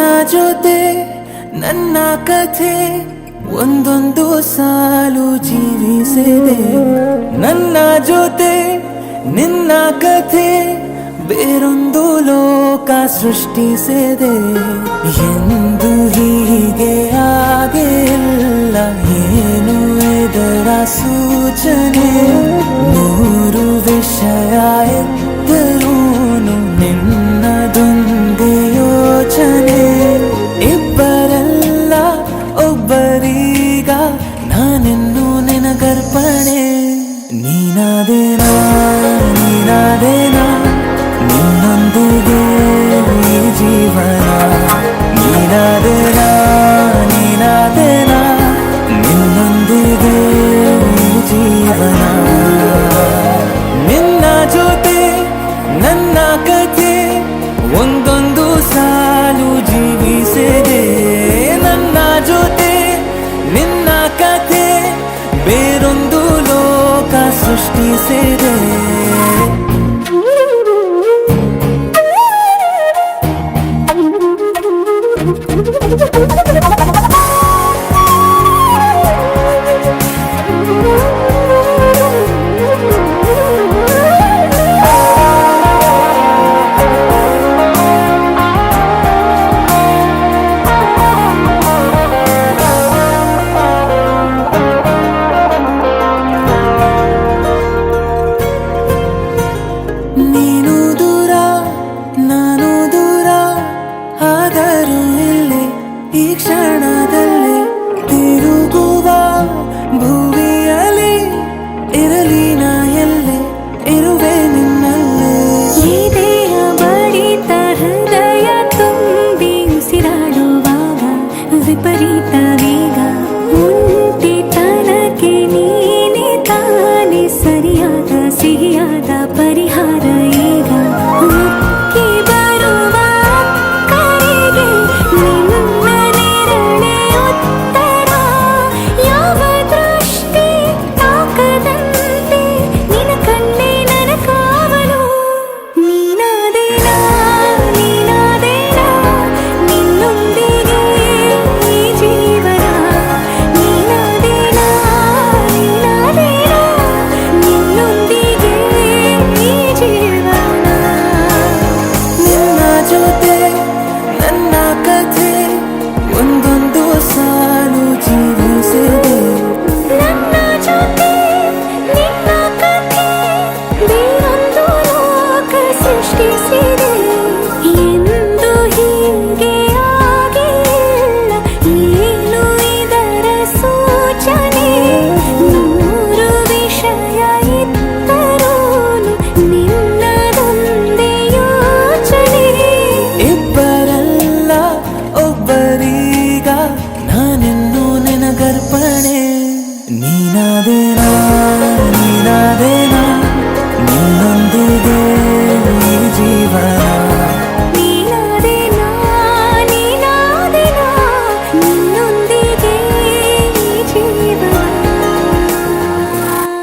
ನನ್ನ ಜೊತೆ ನನ್ನ ಕಥೆ ಒಂದೊಂದು ಸಾಲು ಜೀವಿಸಿದೆ. ನನ್ನ ಜೊತೆ ನಿನ್ನ ಕಥೆ ಬೇರೊಂದು ಲೋಕ ಸೃಷ್ಟಿಸಿದೆ. ಎಂದು ಹೀಗೆ ಆಗಿಲ್ಲ, ಏನು ಇದರ ಸೂಚನೆ? ನೂರು ವಿಷಯ ಎತ್ತರೂನು ನಿನ್ನದೊಂದೇ ಯೋಚನೆ. ಇಬ್ಬರಲ್ಲ ಒಬ್ಬರೀಗ ನಾನೆನ್ನು ನಿನಗರ್ಪಣೆ. ನೀನಾದೇನಾ ನೀನಾದೇನಾ ನಿನ್ನೊಂದಿಗೆ ಈ ಜೀವನ. ನೀನಾದೇನಾ ನೀನಾದೇನಾ ನಿನ್ನೊಂದಿಗೆ ಈ ಜೀವನ. ನಿನ್ನ ಜೊತೆ ನನ್ನ ಕಥೆ ಒಂದೊಂದು ಸಾಲು ಜೀವಿಸಿದೆ. ನನ್ನ ಜೊತೆ ನಿನ್ನ ಕಥೆ ಬೇರೊಂದು ಲೋಕ ಸೃಷ್ಟಿಸಿದೆ. ನೀನು ದೂರ ನಾನು ದೂರ ಆದರೂ ಇಲ್ಲಿ ಈ ಕ್ಷಣದಲ್ಲಿ ತಿರುಗುವ ಭುವಿಯಲ್ಲಿ ಇರಲಿ ನಾ ಎಲ್ಲೆ ಇರುವೆ ನಿನ್ನಲ್ಲೇ. ಎದೆಯ ಬಡಿತ ಹೃದಯ ತುಂಬಿ ಉಸಿರಾಡುವಾಗ ವಿಪರೀತ ವೇಗ. ಒಂಟಿತನಕ್ಕೆ ನೀನೆ ತಾನೆ ಸರಿಯಾದ ಸಿಹಿಯಾದ ಪರಿಹಾರ ಈಗ. ಉಕ್ಕಿ ಬರುವ ಕರೆಗೆ ನಿನ್ನ ನೆರಳೆ ಉತ್ತರ. ಯಾವ ದೃಷ್ಟಿ ತಾಕದಂತೆ ನಿನ್ನ ಕಣ್ಣೆ ನನ್ನ ಕಾವಲು. ನೀನಾದೇನಾ ನೀನಾದೇನಾ ನಿನ್ನೊಂದಿಗೆ ಈ ಜೀವನ. ನೀನಾದೇನಾ ನೀನಾದೇನಾ ನಿನ್ನೊಂದಿಗೆ ಈ ಜೀವನ. ನಿನ್ನ ಜೊತೆ ನನ್ನ ಕಥೆ ಒಂದೊಂದು ಸಾಲು ಜೀವಿಸಿದೆ. ನನ್ನ ಜೊತೆ ನಿನ್ನ ಕಥೆ ಬೇರೊಂದು ಲೋಕ ಸೃಷ್ಟಿಸಿದೆ. ಎಂದು ಹೀಗೆ ಆಗಿಲ್ಲ, ಏನು ಇದರ ಸೂಚನೆ? ನೂರು ವಿಷಯ ಇತ್ತರೂನು ನಿನ್ನದೊಂದೇ ಯೋಚನೆ. ಇಬ್ಬರಲ್ಲ ಒಬ್ಬರೀಗ ನಾನೆನ್ನು ನಿನಗರ್ಪಣೆ. ನೀನಾದೆ